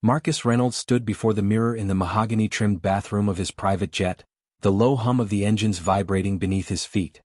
Marcus Reynolds stood before the mirror in the mahogany-trimmed bathroom of his private jet, the low hum of the engines vibrating beneath his feet.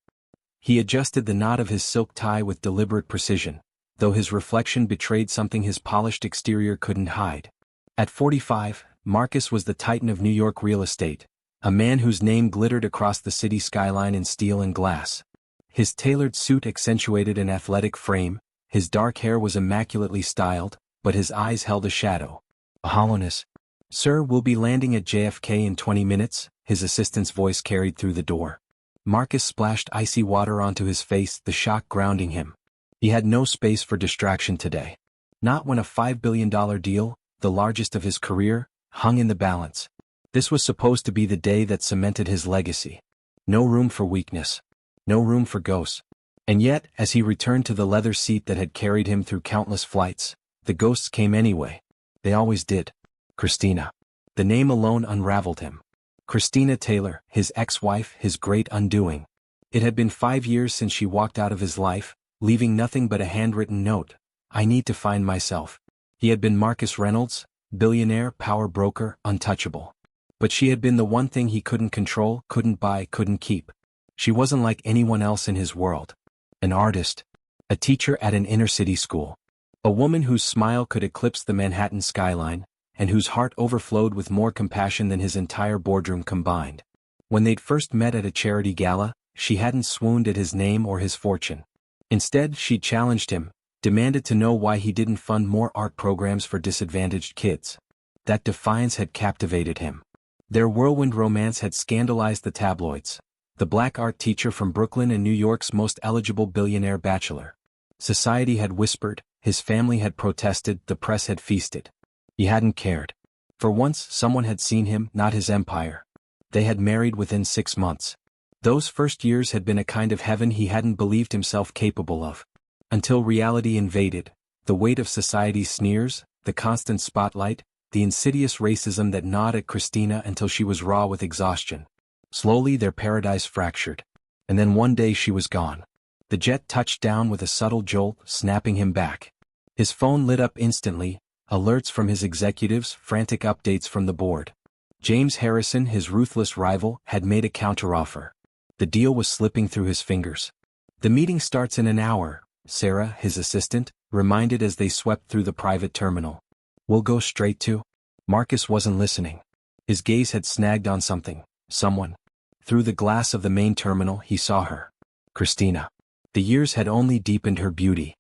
He adjusted the knot of his silk tie with deliberate precision, though his reflection betrayed something his polished exterior couldn't hide. At 45, Marcus was the titan of New York real estate, a man whose name glittered across the city skyline in steel and glass. His tailored suit accentuated an athletic frame, his dark hair was immaculately styled, but his eyes held a shadow, a hollowness. "Sir, we'll be landing at JFK in 20 minutes, his assistant's voice carried through the door. Marcus splashed icy water onto his face, the shock grounding him. He had no space for distraction today. Not when a $5 billion deal, the largest of his career, hung in the balance. This was supposed to be the day that cemented his legacy. No room for weakness. No room for ghosts. And yet, as he returned to the leather seat that had carried him through countless flights, the ghosts came anyway. They always did. Christina. The name alone unraveled him. Christina Taylor, his ex-wife, his great undoing. It had been 5 years since she walked out of his life, leaving nothing but a handwritten note. "I need to find myself." He had been Marcus Reynolds, billionaire, power broker, untouchable. But she had been the one thing he couldn't control, couldn't buy, couldn't keep. She wasn't like anyone else in his world. An artist. A teacher at an inner-city school. A woman whose smile could eclipse the Manhattan skyline, and whose heart overflowed with more compassion than his entire boardroom combined. When they'd first met at a charity gala, she hadn't swooned at his name or his fortune. Instead, she'd challenged him, demanded to know why he didn't fund more art programs for disadvantaged kids. That defiance had captivated him. Their whirlwind romance had scandalized the tabloids. The black art teacher from Brooklyn and New York's most eligible billionaire bachelor. Society had whispered, his family had protested, the press had feasted. He hadn't cared. For once, someone had seen him, not his empire. They had married within 6 months. Those first years had been a kind of heaven he hadn't believed himself capable of. Until reality invaded, the weight of society's sneers, the constant spotlight, the insidious racism that gnawed at Christina until she was raw with exhaustion. Slowly their paradise fractured. And then one day she was gone. The jet touched down with a subtle jolt, snapping him back. His phone lit up instantly, alerts from his executives, frantic updates from the board. James Harrison, his ruthless rival, had made a counteroffer. The deal was slipping through his fingers. "The meeting starts in an hour," Sarah, his assistant, reminded as they swept through the private terminal. "We'll go straight to—" Marcus wasn't listening. His gaze had snagged on something, someone. Through the glass of the main terminal he saw her. Christina. The years had only deepened her beauty.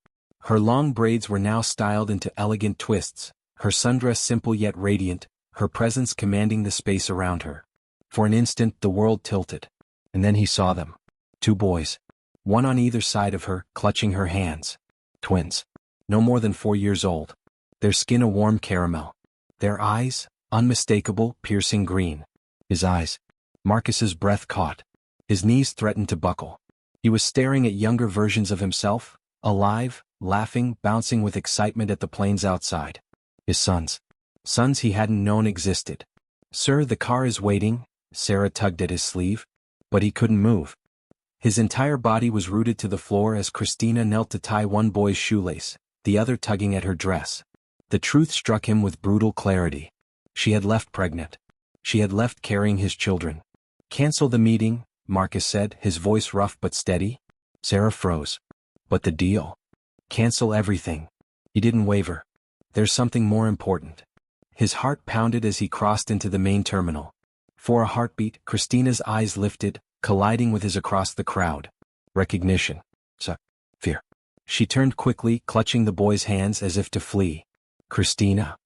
Her long braids were now styled into elegant twists, her sundress simple yet radiant, her presence commanding the space around her. For an instant the world tilted. And then he saw them. 2 boys. One on either side of her, clutching her hands. Twins. No more than 4 years old. Their skin a warm caramel. Their eyes, unmistakable, piercing green. His eyes. Marcus's breath caught. His knees threatened to buckle. He was staring at younger versions of himself, alive, laughing, bouncing with excitement at the planes outside. His sons. Sons he hadn't known existed. "Sir, the car is waiting," Sarah tugged at his sleeve. But he couldn't move. His entire body was rooted to the floor as Christina knelt to tie one boy's shoelace, the other tugging at her dress. The truth struck him with brutal clarity. She had left pregnant. She had left carrying his children. "Cancel the meeting," Marcus said, his voice rough but steady. Sarah froze. "But the deal?" "Cancel everything." He didn't waver. "There's something more important." His heart pounded as he crossed into the main terminal. For a heartbeat, Christina's eyes lifted, colliding with his across the crowd. Recognition. Fear. She turned quickly, clutching the boy's hands as if to flee. "Christina."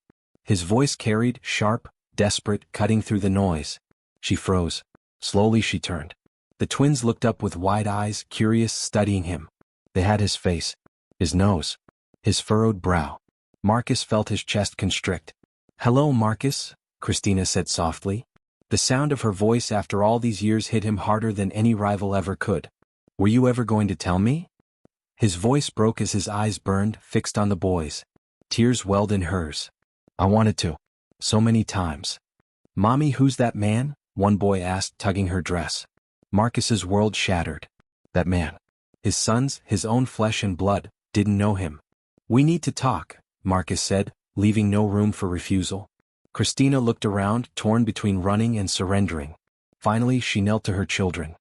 His voice carried, sharp, desperate, cutting through the noise. She froze. Slowly she turned. The twins looked up with wide eyes, curious, studying him. They had his face. His nose. His furrowed brow. Marcus felt his chest constrict. "Hello, Marcus," Christina said softly. The sound of her voice after all these years hit him harder than any rival ever could. "Were you ever going to tell me?" His voice broke as his eyes burned, fixed on the boys. Tears welled in hers. "I wanted to. So many times." "Mommy, who's that man?" one boy asked, tugging her dress. Marcus's world shattered. That man. His sons, his own flesh and blood, didn't know him. "We need to talk," Marcus said, leaving no room for refusal. Christina looked around, torn between running and surrendering. Finally, she knelt to her children.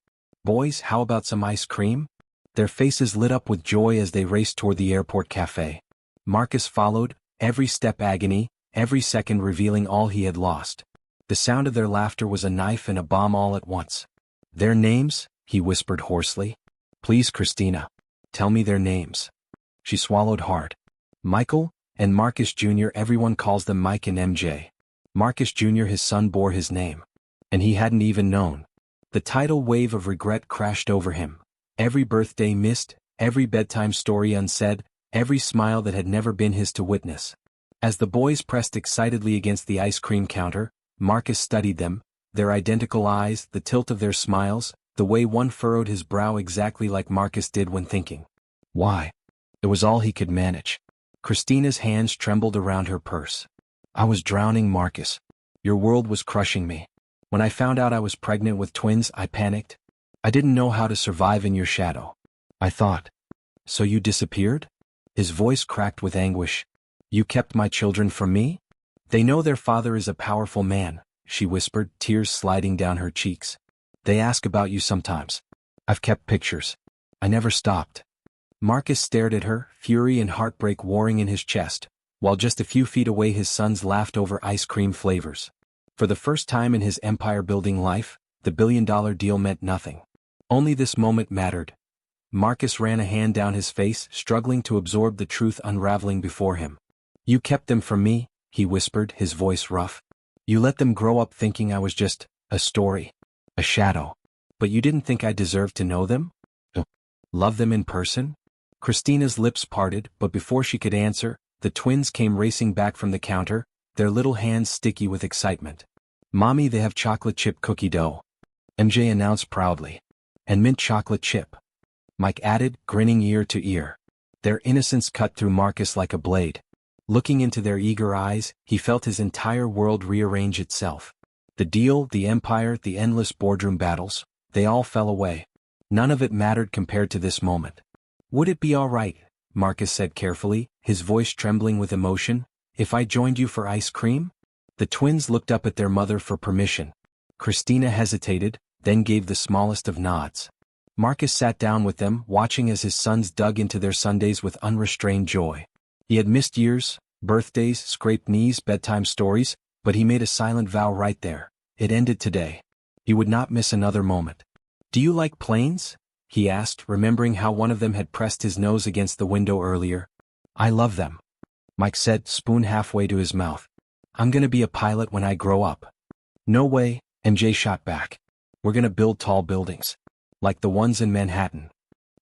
"Boys, how about some ice cream?" Their faces lit up with joy as they raced toward the airport cafe. Marcus followed, every step agony, every second revealing all he had lost. The sound of their laughter was a knife and a bomb all at once. "Their names?" he whispered hoarsely. "Please, Christina. Tell me their names." She swallowed hard. "Michael and Marcus Jr. Everyone calls them Mike and MJ. Marcus Jr. His son bore his name. And he hadn't even known." The tidal wave of regret crashed over him. Every birthday missed, every bedtime story unsaid, every smile that had never been his to witness. As the boys pressed excitedly against the ice cream counter, Marcus studied them, their identical eyes, the tilt of their smiles, the way one furrowed his brow exactly like Marcus did when thinking. Why? It was all he could manage. Christina's hands trembled around her purse. "I was drowning, Marcus. Your world was crushing me. When I found out I was pregnant with twins, I panicked. I didn't know how to survive in your shadow. I thought. So you disappeared?" His voice cracked with anguish. "You kept my children from me?" "They know their father is a powerful man," she whispered, tears sliding down her cheeks. "They ask about you sometimes. I've kept pictures. I never stopped." Marcus stared at her, fury and heartbreak warring in his chest, while just a few feet away his sons laughed over ice cream flavors. For the first time in his empire-building life, the billion-dollar deal meant nothing. Only this moment mattered. Marcus ran a hand down his face, struggling to absorb the truth unraveling before him. "You kept them from me," he whispered, his voice rough. "You let them grow up thinking I was just a story, a shadow. But you didn't think I deserved to know them? Love them in person?" Christina's lips parted, but before she could answer, the twins came racing back from the counter, their little hands sticky with excitement. "Mommy, they have chocolate chip cookie dough," MJ announced proudly. "And mint chocolate chip," Mike added, grinning ear to ear. Their innocence cut through Marcus like a blade. Looking into their eager eyes, he felt his entire world rearrange itself. The deal, the empire, the endless boardroom battles, they all fell away. None of it mattered compared to this moment. "Would it be all right," Marcus said carefully, his voice trembling with emotion, "if I joined you for ice cream?" The twins looked up at their mother for permission. Christina hesitated, then gave the smallest of nods. Marcus sat down with them, watching as his sons dug into their Sundays with unrestrained joy. He had missed years, birthdays, scraped knees, bedtime stories, but he made a silent vow right there. It ended today. He would not miss another moment. "Do you like planes?" he asked, remembering how one of them had pressed his nose against the window earlier. "I love them," Mike said, spoon halfway to his mouth. "I'm gonna be a pilot when I grow up." "No way," MJ shot back. "We're gonna build tall buildings. Like the ones in Manhattan."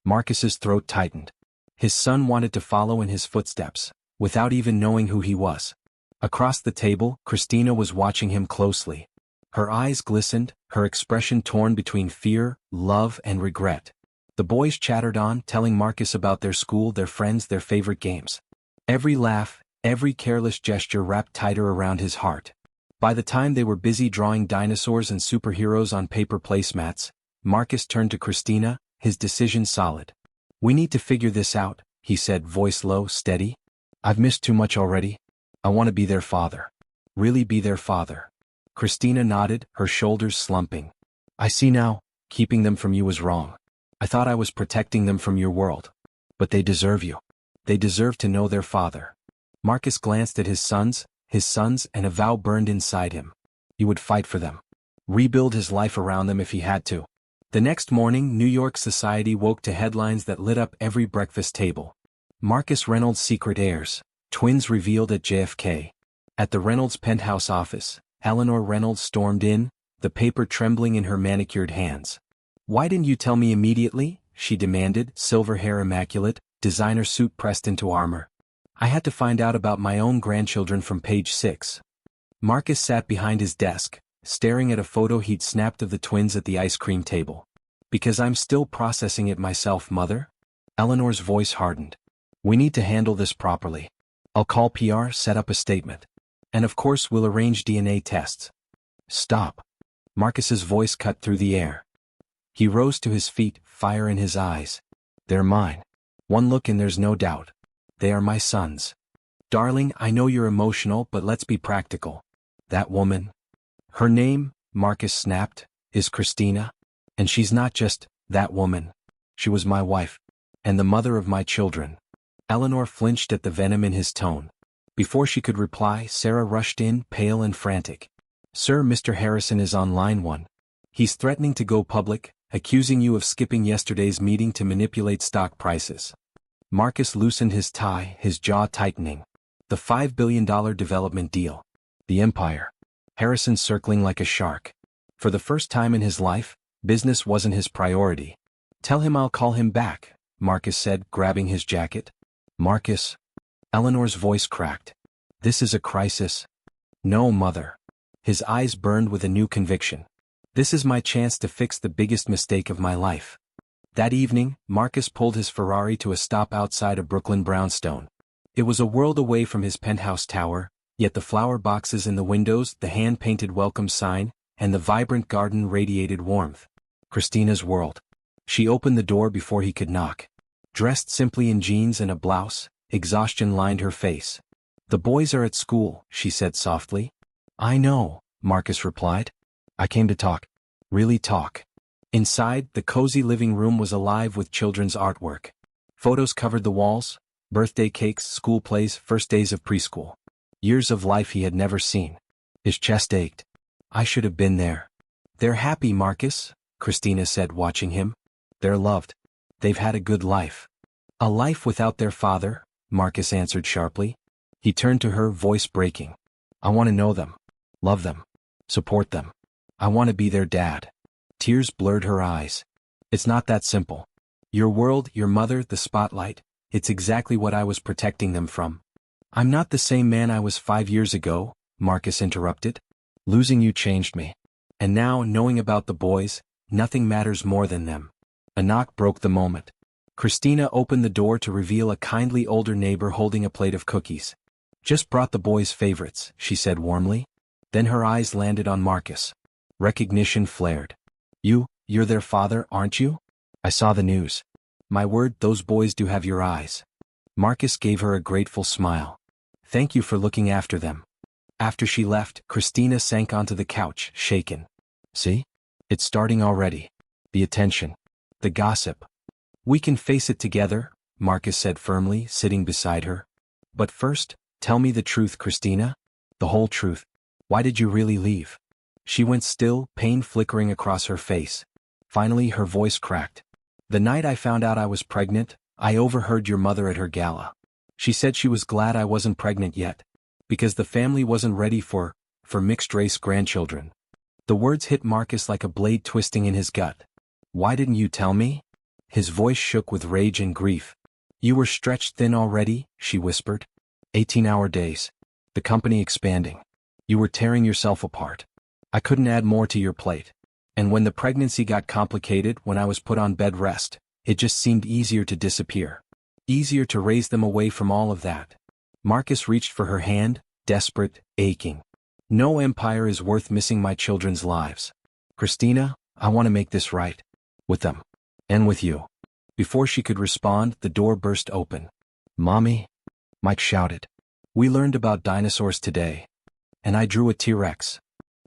Marcus's throat tightened. His son wanted to follow in his footsteps, without even knowing who he was. Across the table, Christina was watching him closely. Her eyes glistened, her expression torn between fear, love, and regret. The boys chattered on, telling Marcus about their school, their friends, their favorite games. Every laugh, every careless gesture wrapped tighter around his heart. By the time they were busy drawing dinosaurs and superheroes on paper placemats, Marcus turned to Christina, his decision solid. "We need to figure this out," he said, voice low, steady. "I've missed too much already. I want to be their father. Really be their father." Christina nodded, her shoulders slumping. "I see now, keeping them from you was wrong. I thought I was protecting them from your world. But they deserve you. They deserve to know their father." Marcus glanced at his sons, and a vow burned inside him. He would fight for them. Rebuild his life around them if he had to. The next morning, New York society woke to headlines that lit up every breakfast table. Marcus Reynolds' secret heirs, twins revealed at JFK. At the Reynolds penthouse office, Eleanor Reynolds stormed in, the paper trembling in her manicured hands. "Why didn't you tell me immediately?" she demanded, silver hair immaculate, designer suit pressed into armor. "I had to find out about my own grandchildren from page 6. Marcus sat behind his desk, staring at a photo he'd snapped of the twins at the ice cream table. "Because I'm still processing it myself, Mother." Eleanor's voice hardened. "We need to handle this properly. I'll call PR, set up a statement. And of course we'll arrange DNA tests." "Stop." Marcus's voice cut through the air. He rose to his feet, fire in his eyes. "They're mine. One look and there's no doubt. They are my sons. Darling, I know you're emotional, but let's be practical. That woman? Her name, Marcus snapped, is Christina. And she's not just that woman. She was my wife. And the mother of my children. Eleanor flinched at the venom in his tone. Before she could reply, Sarah rushed in, pale and frantic. Sir, Mr. Harrison is on line 1. He's threatening to go public, accusing you of skipping yesterday's meeting to manipulate stock prices. Marcus loosened his tie, his jaw tightening. The $5 billion development deal. The empire. Harrison circling like a shark. For the first time in his life, business wasn't his priority. Tell him I'll call him back, Marcus said, grabbing his jacket. Marcus? Eleanor's voice cracked. This is a crisis. No, mother. His eyes burned with a new conviction. This is my chance to fix the biggest mistake of my life. That evening, Marcus pulled his Ferrari to a stop outside a Brooklyn brownstone. It was a world away from his penthouse tower, yet the flower boxes in the windows, the hand-painted welcome sign, and the vibrant garden radiated warmth. Christina's world. She opened the door before he could knock. Dressed simply in jeans and a blouse, exhaustion lined her face. The boys are at school, she said softly. I know, Marcus replied. I came to talk. Really talk. Inside, the cozy living room was alive with children's artwork. Photos covered the walls, birthday cakes, school plays, first days of preschool. Years of life he had never seen. His chest ached. I should have been there. They're happy, Marcus, Christina said, watching him. They're loved. They've had a good life. A life without their father, Marcus answered sharply. He turned to her, voice breaking. I want to know them. Love them. Support them. I want to be their dad. Tears blurred her eyes. It's not that simple. Your world, your mother, the spotlight, it's exactly what I was protecting them from. I'm not the same man I was 5 years ago, Marcus interrupted. Losing you changed me. And now, knowing about the boys, nothing matters more than them. A knock broke the moment. Christina opened the door to reveal a kindly older neighbor holding a plate of cookies. Just brought the boys' favorites, she said warmly. Then her eyes landed on Marcus. Recognition flared. You're their father, aren't you? I saw the news. My word, those boys do have your eyes. Marcus gave her a grateful smile. Thank you for looking after them. After she left, Christina sank onto the couch, shaken. See? It's starting already. The attention. The gossip. We can face it together, Marcus said firmly, sitting beside her. But first, tell me the truth, Christina. The whole truth. Why did you really leave? She went still, pain flickering across her face. Finally, her voice cracked. The night I found out I was pregnant, I overheard your mother at her gala. She said she was glad I wasn't pregnant yet. Because the family wasn't ready for mixed-race grandchildren. The words hit Marcus like a blade twisting in his gut. Why didn't you tell me? His voice shook with rage and grief. You were stretched thin already, she whispered. 18-hour days. The company expanding. You were tearing yourself apart. I couldn't add more to your plate. And when the pregnancy got complicated, when I was put on bed rest, it just seemed easier to disappear. Easier to raise them away from all of that. Marcus reached for her hand, desperate, aching. No empire is worth missing my children's lives. Christina, I want to make this right. With them. And with you. Before she could respond, the door burst open. Mommy? Mike shouted. We learned about dinosaurs today. And I drew a T-Rex.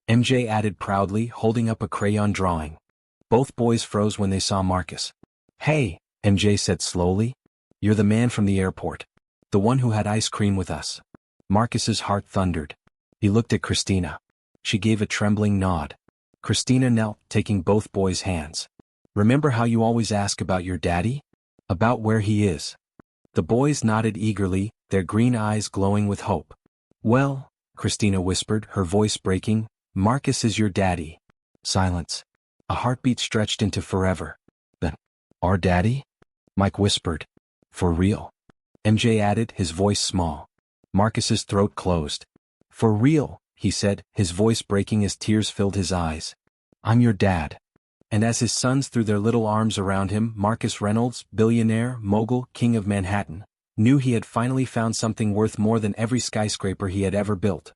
MJ added proudly, holding up a crayon drawing. Both boys froze when they saw Marcus. Hey, MJ said slowly. You're the man from the airport. The one who had ice cream with us. Marcus's heart thundered. He looked at Christina. She gave a trembling nod. Christina knelt, taking both boys' hands. Remember how you always ask about your daddy? About where he is. The boys nodded eagerly, their green eyes glowing with hope. Well, Christina whispered, her voice breaking, Marcus is your daddy. Silence. A heartbeat stretched into forever. Then, our daddy? Mike whispered. For real. MJ added, his voice small. Marcus's throat closed. For real, he said, his voice breaking as tears filled his eyes. I'm your dad. And as his sons threw their little arms around him, Marcus Reynolds, billionaire, mogul, king of Manhattan, knew he had finally found something worth more than every skyscraper he had ever built.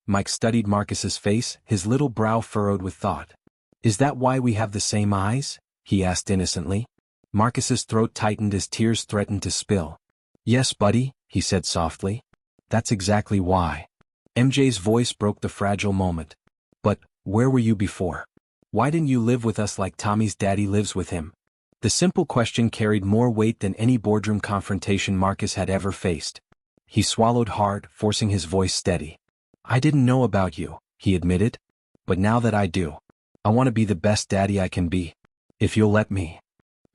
Mike studied Marcus's face, his little brow furrowed with thought. Is that why we have the same eyes? He asked innocently. Marcus's throat tightened as tears threatened to spill. Yes, buddy, he said softly. That's exactly why. MJ's voice broke the fragile moment. But, where were you before? Why didn't you live with us like Tommy's daddy lives with him? The simple question carried more weight than any boardroom confrontation Marcus had ever faced. He swallowed hard, forcing his voice steady. I didn't know about you, he admitted. But now that I do, I want to be the best daddy I can be. If you'll let me.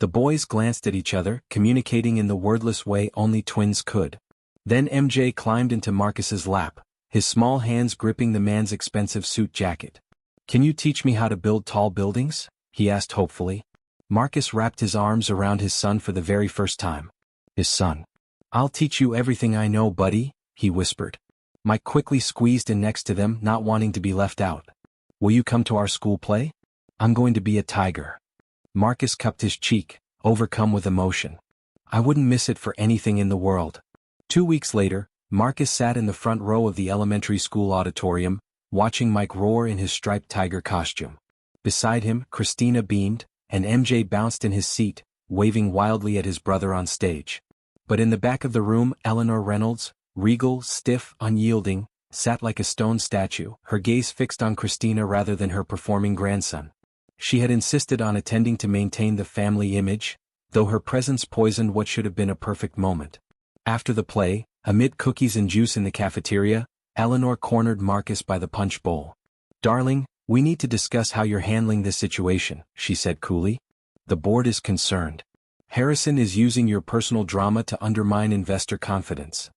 The boys glanced at each other, communicating in the wordless way only twins could. Then MJ climbed into Marcus's lap, his small hands gripping the man's expensive suit jacket. Can you teach me how to build tall buildings? He asked hopefully. Marcus wrapped his arms around his son for the very first time. His son. I'll teach you everything I know, buddy, he whispered. Mike quickly squeezed in next to them, not wanting to be left out. Will you come to our school play? I'm going to be a tiger. Marcus cupped his cheek, overcome with emotion. I wouldn't miss it for anything in the world. 2 weeks later, Marcus sat in the front row of the elementary school auditorium, watching Mike roar in his striped tiger costume. Beside him, Christina beamed, and MJ bounced in his seat, waving wildly at his brother on stage. But in the back of the room, Eleanor Reynolds, regal, stiff, unyielding, sat like a stone statue, her gaze fixed on Christina rather than her performing grandson. She had insisted on attending to maintain the family image, though her presence poisoned what should have been a perfect moment. After the play, amid cookies and juice in the cafeteria, Eleanor cornered Marcus by the punch bowl. Darling, we need to discuss how you're handling this situation, she said coolly. The board is concerned. Harrison is using your personal drama to undermine investor confidence.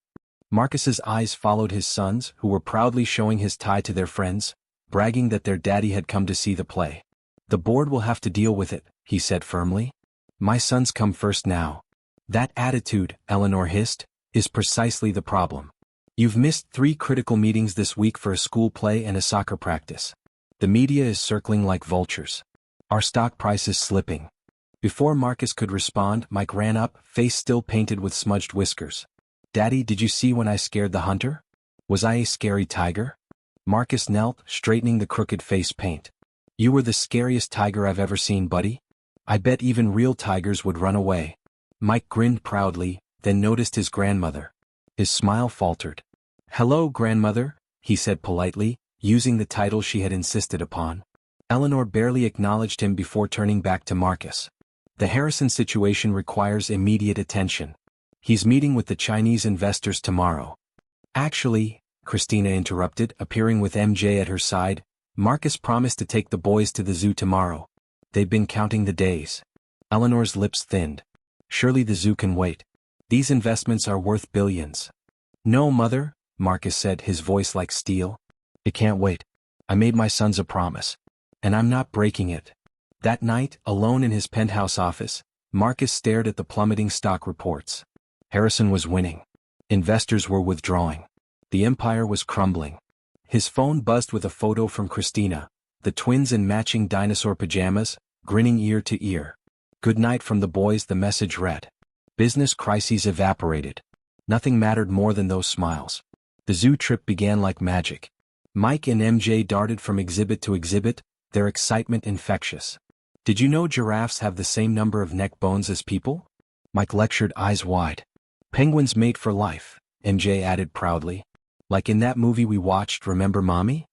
Marcus's eyes followed his sons, who were proudly showing his tie to their friends, bragging that their daddy had come to see the play. The board will have to deal with it, he said firmly. My sons come first now. That attitude, Eleanor hissed, is precisely the problem. You've missed 3 critical meetings this week for a school play and a soccer practice. The media is circling like vultures. Our stock price is slipping. Before Marcus could respond, Mike ran up, face still painted with smudged whiskers. Daddy, did you see when I scared the hunter? Was I a scary tiger? Marcus knelt, straightening the crooked face paint. You were the scariest tiger I've ever seen, buddy. I bet even real tigers would run away. Mike grinned proudly, then noticed his grandmother. His smile faltered. Hello, grandmother, he said politely, using the title she had insisted upon. Eleanor barely acknowledged him before turning back to Marcus. The Harrison situation requires immediate attention. He's meeting with the Chinese investors tomorrow. Actually, Christina interrupted, appearing with MJ at her side, Marcus promised to take the boys to the zoo tomorrow. They've been counting the days. Eleanor's lips thinned. Surely the zoo can wait. These investments are worth billions. No, mother, Marcus said, his voice like steel. It can't wait. I made my sons a promise. And I'm not breaking it. That night, alone in his penthouse office, Marcus stared at the plummeting stock reports. Harrison was winning. Investors were withdrawing. The empire was crumbling. His phone buzzed with a photo from Christina, the twins in matching dinosaur pajamas, grinning ear to ear. Good night from the boys, the message read. Business crises evaporated. Nothing mattered more than those smiles. The zoo trip began like magic. Mike and MJ darted from exhibit to exhibit, their excitement infectious. Did you know giraffes have the same number of neck bones as people? Mike lectured, eyes wide. Penguins mate for life, MJ added proudly. Like in that movie we watched, Remember Mommy?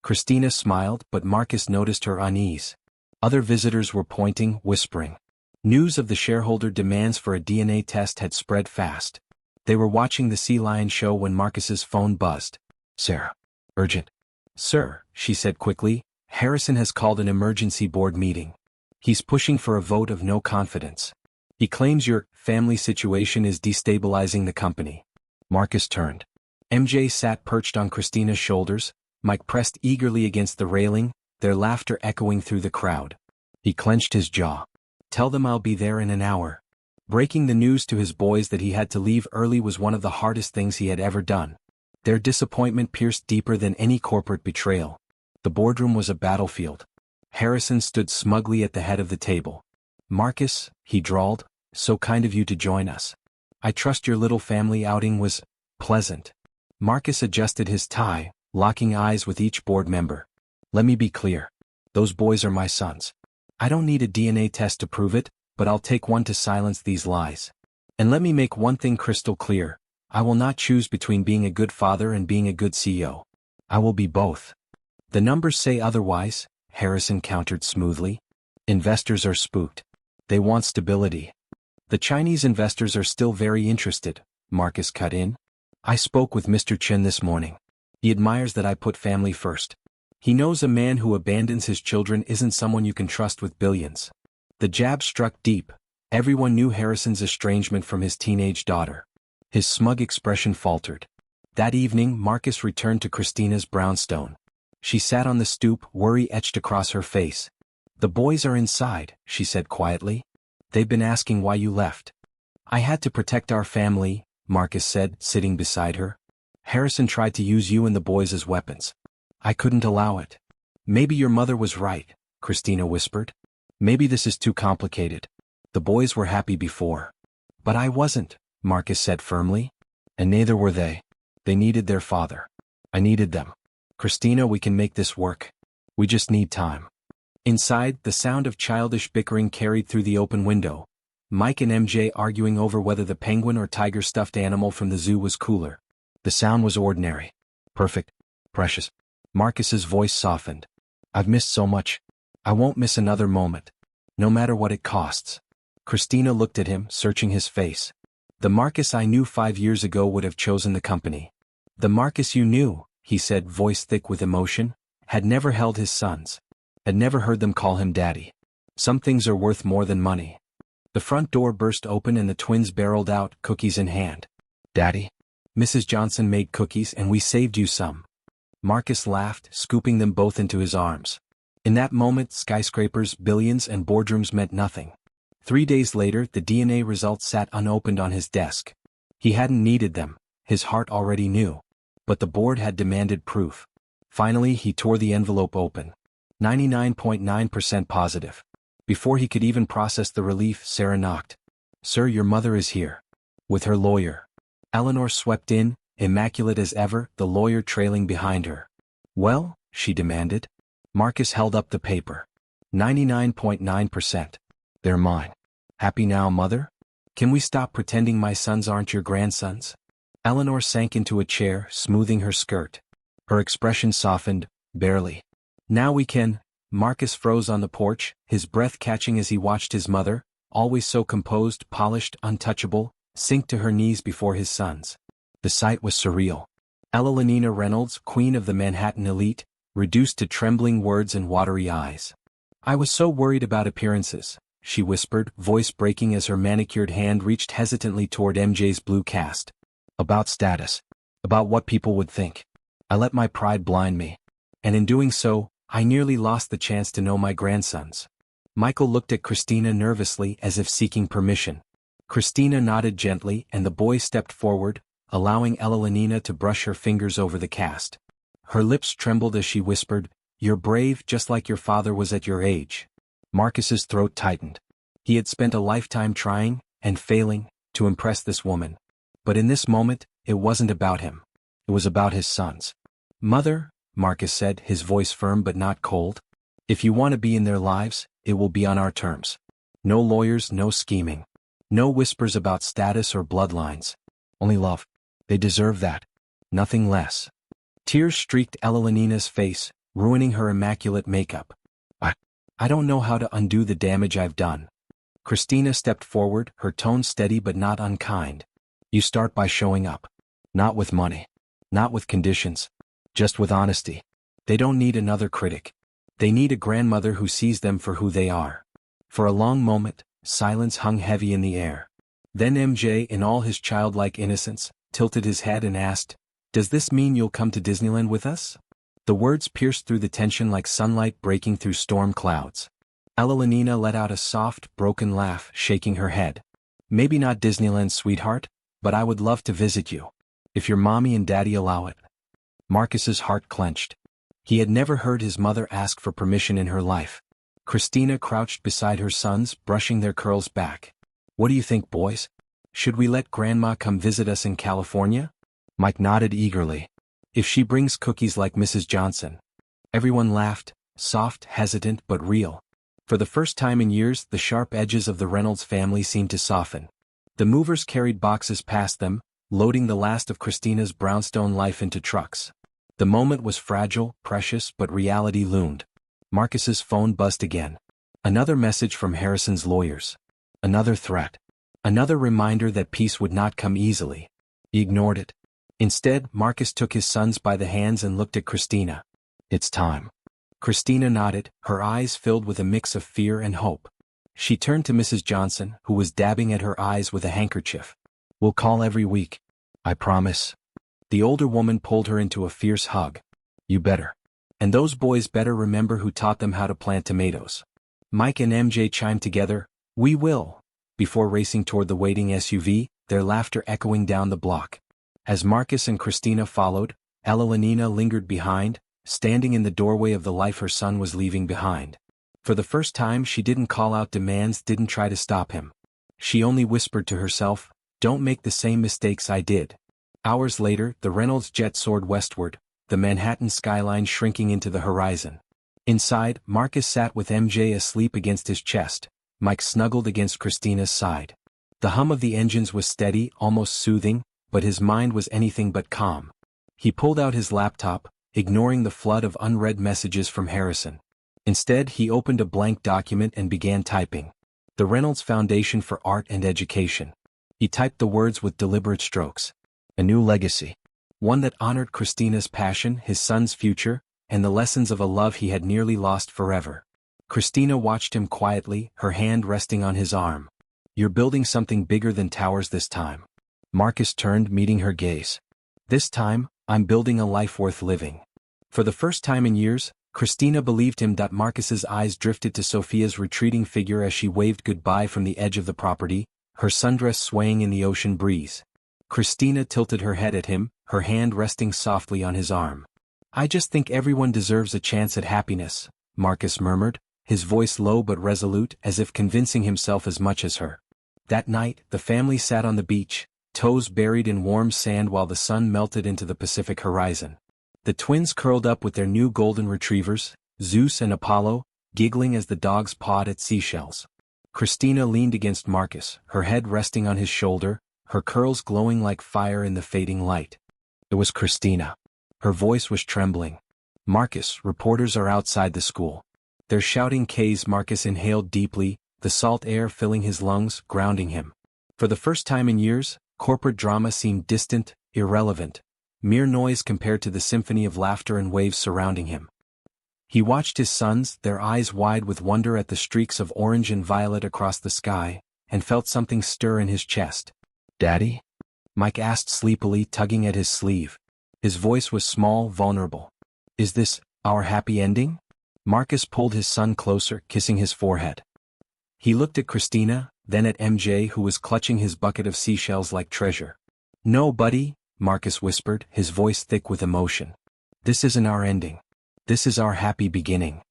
Christina smiled, but Marcus noticed her unease. Other visitors were pointing, whispering. News of the shareholder demands for a DNA test had spread fast. They were watching the sea lion show when Marcus's phone buzzed. Sarah. Urgent. Sir, she said quickly, Harrison has called an emergency board meeting. He's pushing for a vote of no confidence. He claims your family situation is destabilizing the company. Marcus turned. MJ sat perched on Christina's shoulders, Mike pressed eagerly against the railing, their laughter echoing through the crowd. He clenched his jaw. Tell them I'll be there in an hour. Breaking the news to his boys that he had to leave early was one of the hardest things he had ever done. Their disappointment pierced deeper than any corporate betrayal. The boardroom was a battlefield. Harrison stood smugly at the head of the table. Marcus, he drawled, so kind of you to join us. I trust your little family outing was pleasant. Marcus adjusted his tie, locking eyes with each board member. Let me be clear. Those boys are my sons. I don't need a DNA test to prove it, but I'll take one to silence these lies. And let me make one thing crystal clear. I will not choose between being a good father and being a good CEO. I will be both. The numbers say otherwise, Harrison countered smoothly. Investors are spooked. They want stability. The Chinese investors are still very interested, Marcus cut in. I spoke with Mr. Chen this morning. He admires that I put family first. He knows a man who abandons his children isn't someone you can trust with billions. The jab struck deep. Everyone knew Harrison's estrangement from his teenage daughter. His smug expression faltered. That evening, Marcus returned to Christina's brownstone. She sat on the stoop, worry etched across her face. The boys are inside, she said quietly. They've been asking why you left. I had to protect our family, Marcus said, sitting beside her. Harrison tried to use you and the boys as weapons. I couldn't allow it. Maybe your mother was right, Christina whispered. Maybe this is too complicated. The boys were happy before. But I wasn't, Marcus said firmly. And neither were they. They needed their father. I needed them. Christina, we can make this work. We just need time. Inside, the sound of childish bickering carried through the open window. Mike and MJ arguing over whether the penguin or tiger stuffed animal from the zoo was cooler. The sound was ordinary. Perfect. Precious. Marcus's voice softened. I've missed so much. I won't miss another moment. No matter what it costs. Christina looked at him, searching his face. The Marcus I knew 5 years ago would have chosen the company. The Marcus you knew, he said, voice thick with emotion, had never held his sons. Had never heard them call him daddy. Some things are worth more than money. The front door burst open and the twins barreled out, cookies in hand. Daddy? Mrs. Johnson made cookies and we saved you some. Marcus laughed, scooping them both into his arms. In that moment, skyscrapers, billions, and boardrooms meant nothing. 3 days later, the DNA results sat unopened on his desk. He hadn't needed them, his heart already knew. But the board had demanded proof. Finally, he tore the envelope open. 99.9% positive. Before he could even process the relief, Sarah knocked. Sir, your mother is here. With her lawyer. Eleanor swept in, immaculate as ever, the lawyer trailing behind her. Well? She demanded. Marcus held up the paper. 99.9%. They're mine. Happy now, mother? Can we stop pretending my sons aren't your grandsons? Eleanor sank into a chair, smoothing her skirt. Her expression softened, barely. Now we can. Marcus froze on the porch, his breath catching as he watched his mother, always so composed, polished, untouchable, sink to her knees before his sons. The sight was surreal. Ella Lenina Reynolds, queen of the Manhattan elite, reduced to trembling words and watery eyes. I was so worried about appearances, she whispered, voice breaking as her manicured hand reached hesitantly toward MJ's blue cast. About status. About what people would think. I let my pride blind me. And in doing so, I nearly lost the chance to know my grandsons. Michael looked at Christina nervously as if seeking permission. Christina nodded gently and the boy stepped forward, allowing Ella Lenina to brush her fingers over the cast. Her lips trembled as she whispered, You're brave just like your father was at your age. Marcus's throat tightened. He had spent a lifetime trying, and failing, to impress this woman. But in this moment, it wasn't about him. It was about his sons. Mother, Marcus said, his voice firm but not cold. If you want to be in their lives, it will be on our terms. No lawyers, no scheming. No whispers about status or bloodlines. Only love. They deserve that. Nothing less. Tears streaked Ella Lenina's face, ruining her immaculate makeup. I don't know how to undo the damage I've done. Christina stepped forward, her tone steady but not unkind. You start by showing up. Not with money. Not with conditions. Just with honesty. They don't need another critic. They need a grandmother who sees them for who they are. For a long moment, silence hung heavy in the air. Then MJ, in all his childlike innocence, tilted his head and asked, Does this mean you'll come to Disneyland with us? The words pierced through the tension like sunlight breaking through storm clouds. Ella Lenina let out a soft, broken laugh, shaking her head. Maybe not Disneyland, sweetheart, but I would love to visit you. If your mommy and daddy allow it. Marcus's heart clenched. He had never heard his mother ask for permission in her life. Christina crouched beside her sons, brushing their curls back. What do you think, boys? Should we let Grandma come visit us in California? Mike nodded eagerly. If she brings cookies like Mrs. Johnson. Everyone laughed, soft, hesitant, but real. For the first time in years, the sharp edges of the Reynolds family seemed to soften. The movers carried boxes past them, loading the last of Christina's brownstone life into trucks. The moment was fragile, precious, but reality loomed. Marcus's phone buzzed again. Another message from Harrison's lawyers. Another threat. Another reminder that peace would not come easily. He ignored it. Instead, Marcus took his sons by the hands and looked at Christina. "It's time." Christina nodded, her eyes filled with a mix of fear and hope. She turned to Mrs. Johnson, who was dabbing at her eyes with a handkerchief. "We'll call every week. I promise." The older woman pulled her into a fierce hug. "You better. And those boys better remember who taught them how to plant tomatoes." Mike and MJ chimed together, "We will," before racing toward the waiting SUV, their laughter echoing down the block. As Marcus and Christina followed, Elenina lingered behind, standing in the doorway of the life her son was leaving behind. For the first time she didn't call out demands, didn't try to stop him. She only whispered to herself, "Don't make the same mistakes I did." Hours later, the Reynolds jet soared westward, the Manhattan skyline shrinking into the horizon. Inside, Marcus sat with MJ asleep against his chest, Mike snuggled against Christina's side. The hum of the engines was steady, almost soothing, but his mind was anything but calm. He pulled out his laptop, ignoring the flood of unread messages from Harrison. Instead, he opened a blank document and began typing. The Reynolds Foundation for Art and Education. He typed the words with deliberate strokes. A new legacy. One that honored Christina's passion, his son's future, and the lessons of a love he had nearly lost forever. Christina watched him quietly, her hand resting on his arm. "You're building something bigger than towers this time." Marcus turned, meeting her gaze. "This time, I'm building a life worth living." For the first time in years, Christina believed him. Marcus's eyes drifted to Sophia's retreating figure as she waved goodbye from the edge of the property, her sundress swaying in the ocean breeze. Christina tilted her head at him, her hand resting softly on his arm. "I just think everyone deserves a chance at happiness," Marcus murmured, his voice low but resolute, as if convincing himself as much as her. That night, the family sat on the beach, toes buried in warm sand while the sun melted into the Pacific horizon. The twins curled up with their new golden retrievers, Zeus and Apollo, giggling as the dogs pawed at seashells. Christina leaned against Marcus, her head resting on his shoulder, her curls glowing like fire in the fading light. It was Christina. Her voice was trembling. "Marcus, reporters are outside the school. They're shouting K's." Marcus inhaled deeply, the salt air filling his lungs, grounding him. For the first time in years, corporate drama seemed distant, irrelevant, mere noise compared to the symphony of laughter and waves surrounding him. He watched his sons, their eyes wide with wonder at the streaks of orange and violet across the sky, and felt something stir in his chest. "Daddy?" Mike asked sleepily, tugging at his sleeve. His voice was small, vulnerable. "Is this our happy ending?" Marcus pulled his son closer, kissing his forehead. He looked at Christina, then at MJ, who was clutching his bucket of seashells like treasure. "No, buddy," Marcus whispered, his voice thick with emotion. "This isn't our ending. This is our happy beginning."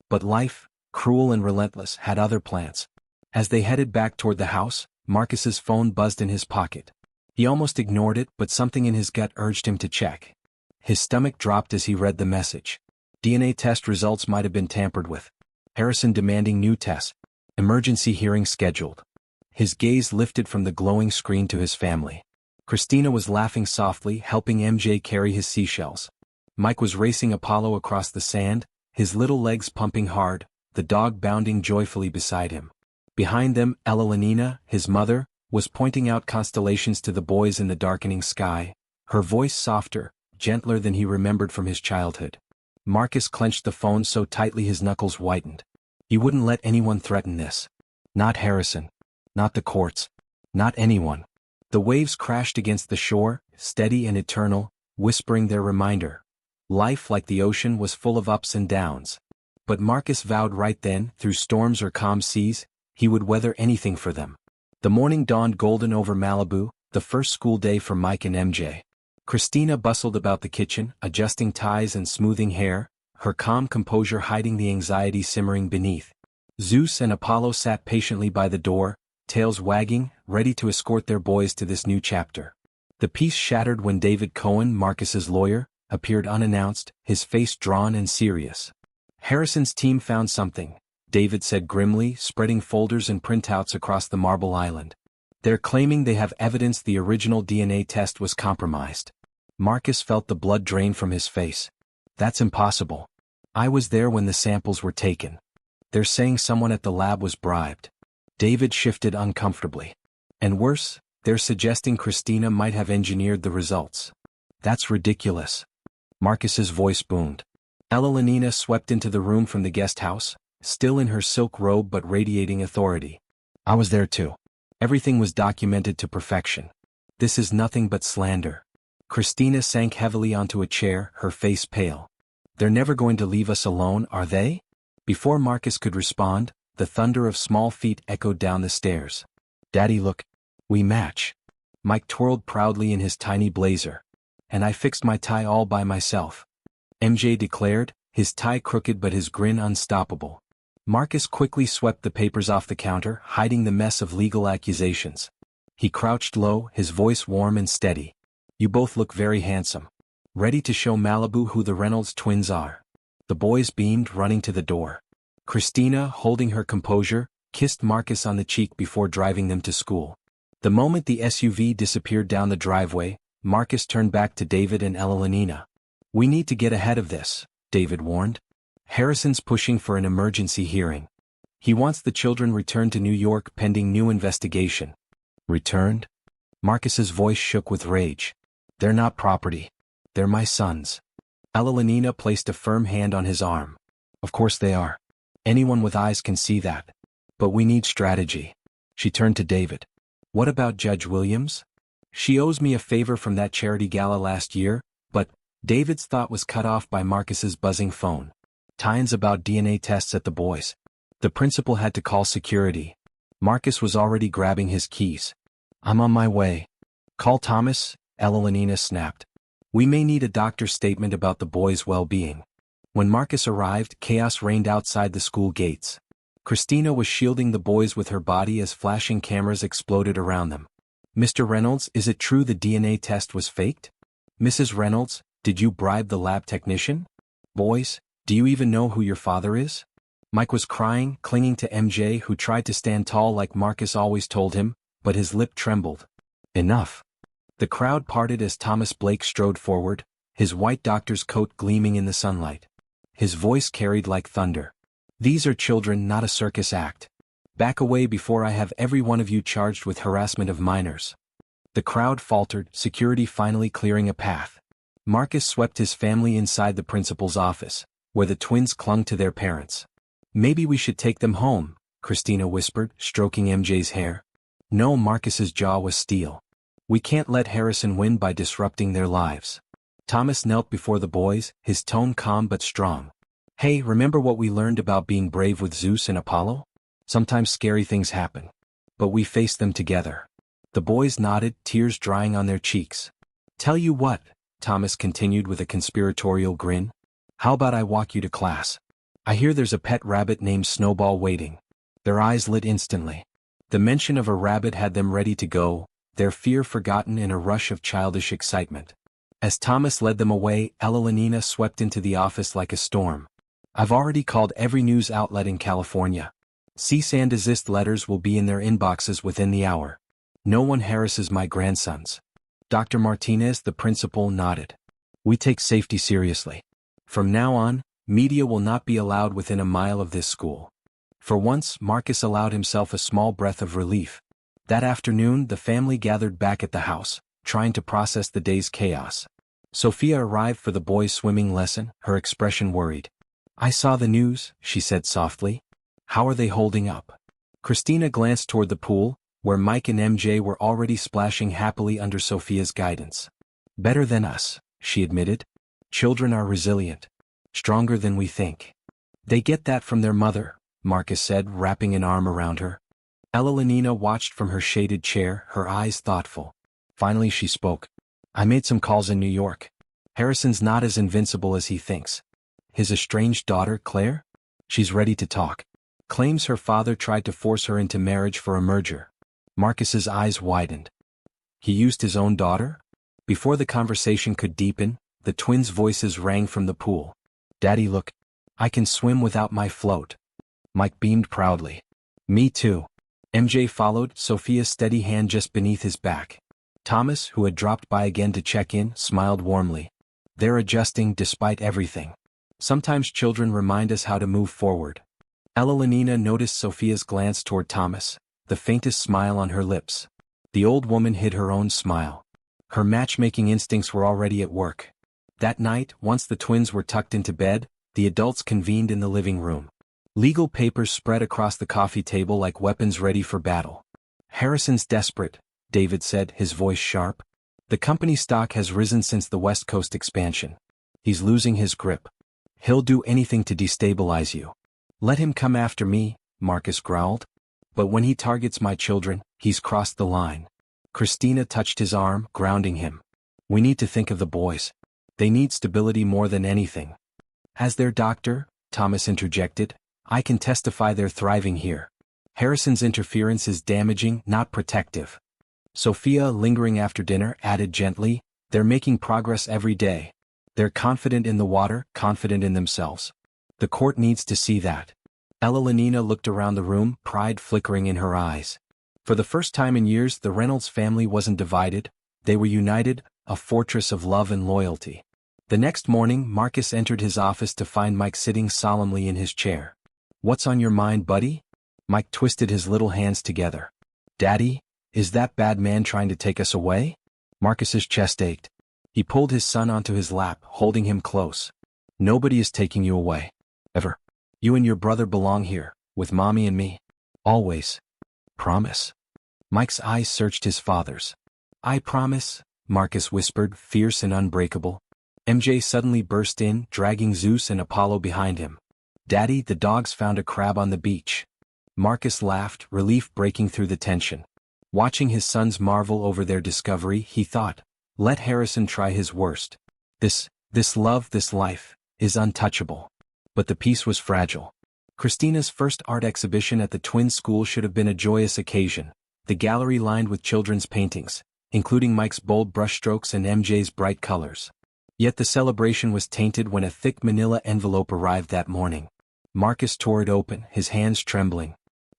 But life, cruel and relentless, had other plans. As they headed back toward the house, Marcus's phone buzzed in his pocket. He almost ignored it, but something in his gut urged him to check. His stomach dropped as he read the message. DNA test results might have been tampered with. Harrison demanding new tests. Emergency hearing scheduled. His gaze lifted from the glowing screen to his family. Christina was laughing softly, helping MJ carry his seashells. Mike was racing Apollo across the sand, his little legs pumping hard, the dog bounding joyfully beside him. Behind them, Elenina, his mother, was pointing out constellations to the boys in the darkening sky, her voice softer, gentler than he remembered from his childhood. Marcus clenched the phone so tightly his knuckles whitened. He wouldn't let anyone threaten this. Not Harrison. Not the courts. Not anyone. The waves crashed against the shore, steady and eternal, whispering their reminder. Life, like the ocean, was full of ups and downs. But Marcus vowed right then, through storms or calm seas, he would weather anything for them. The morning dawned golden over Malibu, the first school day for Mike and MJ. Christina bustled about the kitchen, adjusting ties and smoothing hair, her calm composure hiding the anxiety simmering beneath. Zeus and Apollo sat patiently by the door, tails wagging, ready to escort their boys to this new chapter. The peace shattered when David Cohen, Marcus's lawyer, appeared unannounced, his face drawn and serious. "Harrison's team found something," David said grimly, spreading folders and printouts across the marble island. They're claiming they have evidence the original DNA test was compromised. Marcus felt the blood drain from his face. That's impossible. I was there when the samples were taken. They're saying someone at the lab was bribed. David shifted uncomfortably. And worse, they're suggesting Christina might have engineered the results. That's ridiculous. Marcus's voice boomed. Elenina swept into the room from the guest house, still in her silk robe but radiating authority. I was there too. Everything was documented to perfection. This is nothing but slander. Christina sank heavily onto a chair, her face pale. They're never going to leave us alone, are they? Before Marcus could respond, the thunder of small feet echoed down the stairs. Daddy, look. We match. Mike twirled proudly in his tiny blazer. And I fixed my tie all by myself. MJ declared, his tie crooked but his grin unstoppable. Marcus quickly swept the papers off the counter, hiding the mess of legal accusations. He crouched low, his voice warm and steady. You both look very handsome. Ready to show Malibu who the Reynolds twins are. The boys beamed, running to the door. Christina, holding her composure, kissed Marcus on the cheek before driving them to school. The moment the SUV disappeared down the driveway, Marcus turned back to David and Elenina. We need to get ahead of this, David warned. Harrison's pushing for an emergency hearing. He wants the children returned to New York pending new investigation. Returned? Marcus's voice shook with rage. They're not property. They're my sons. Elenina placed a firm hand on his arm. Of course they are. Anyone with eyes can see that. But we need strategy. She turned to David. What about Judge Williams? She owes me a favor from that charity gala last year, but David's thought was cut off by Marcus's buzzing phone. Tynes about DNA tests at the boys. The principal had to call security. Marcus was already grabbing his keys. I'm on my way. Call Thomas, Elenina snapped. We may need a doctor's statement about the boys' well-being. When Marcus arrived, chaos reigned outside the school gates. Christina was shielding the boys with her body as flashing cameras exploded around them. Mr. Reynolds, is it true the DNA test was faked? Mrs. Reynolds, did you bribe the lab technician? Boys, do you even know who your father is? Mike was crying, clinging to MJ, who tried to stand tall like Marcus always told him, but his lip trembled. Enough. The crowd parted as Thomas Blake strode forward, his white doctor's coat gleaming in the sunlight. His voice carried like thunder. These are children, not a circus act. Back away before I have every one of you charged with harassment of minors. The crowd faltered, security finally clearing a path. Marcus swept his family inside the principal's office, where the twins clung to their parents. Maybe we should take them home, Christina whispered, stroking MJ's hair. No, Marcus's jaw was steel. We can't let Harrison win by disrupting their lives. Thomas knelt before the boys, his tone calm but strong. Hey, remember what we learned about being brave with Zeus and Apollo? Sometimes scary things happen. But we faced them together. The boys nodded, tears drying on their cheeks. Tell you what, Thomas continued with a conspiratorial grin. How about I walk you to class? I hear there's a pet rabbit named Snowball waiting. Their eyes lit instantly. The mention of a rabbit had them ready to go, their fear forgotten in a rush of childish excitement. As Thomas led them away, Elenina swept into the office like a storm. I've already called every news outlet in California. Cease and desist letters will be in their inboxes within the hour. No one harasses my grandsons. Dr. Martinez, the principal, nodded. We take safety seriously. From now on, media will not be allowed within a mile of this school. For once, Marcus allowed himself a small breath of relief. That afternoon, the family gathered back at the house, trying to process the day's chaos. Sophia arrived for the boys' swimming lesson, her expression worried. I saw the news, she said softly. How are they holding up? Christina glanced toward the pool, where Mike and MJ were already splashing happily under Sophia's guidance. Better than us, she admitted. Children are resilient. Stronger than we think. They get that from their mother, Marcus said, wrapping an arm around her. Elenina watched from her shaded chair, her eyes thoughtful. Finally she spoke. I made some calls in New York. Harrison's not as invincible as he thinks. His estranged daughter, Claire? She's ready to talk. Claims her father tried to force her into marriage for a merger. Marcus's eyes widened. He used his own daughter? Before the conversation could deepen, the twins' voices rang from the pool. Daddy, look. I can swim without my float. Mike beamed proudly. Me too. MJ followed, Sophia's steady hand just beneath his back. Thomas, who had dropped by again to check in, smiled warmly. They're adjusting despite everything. Sometimes children remind us how to move forward. Elenina noticed Sophia's glance toward Thomas, the faintest smile on her lips. The old woman hid her own smile. Her matchmaking instincts were already at work. That night, once the twins were tucked into bed, the adults convened in the living room. Legal papers spread across the coffee table like weapons ready for battle. Harrison's desperate, David said, his voice sharp. The company stock has risen since the West Coast expansion. He's losing his grip. He'll do anything to destabilize you. Let him come after me, Marcus growled. But when he targets my children, he's crossed the line. Christina touched his arm, grounding him. We need to think of the boys. They need stability more than anything. As their doctor, Thomas interjected, I can testify they're thriving here. Harrison's interference is damaging, not protective. Sophia, lingering after dinner, added gently, they're making progress every day. They're confident in the water, confident in themselves. The court needs to see that. Elenina looked around the room, pride flickering in her eyes. For the first time in years, the Reynolds family wasn't divided, they were united, a fortress of love and loyalty. The next morning, Marcus entered his office to find Mike sitting solemnly in his chair. What's on your mind, buddy? Mike twisted his little hands together. Daddy, is that bad man trying to take us away? Marcus's chest ached. He pulled his son onto his lap, holding him close. Nobody is taking you away. Ever. You and your brother belong here, with Mommy and me. Always. Promise? Mike's eyes searched his father's. I promise, Marcus whispered, fierce and unbreakable. MJ suddenly burst in, dragging Zeus and Apollo behind him. Daddy, the dogs found a crab on the beach. Marcus laughed, relief breaking through the tension. Watching his sons marvel over their discovery, he thought, let Harrison try his worst. This love, this life, is untouchable. But the piece was fragile. Christina's first art exhibition at the twin school should have been a joyous occasion, the gallery lined with children's paintings, including Mike's bold brushstrokes and MJ's bright colors. Yet the celebration was tainted when a thick manila envelope arrived that morning. Marcus tore it open, his hands trembling.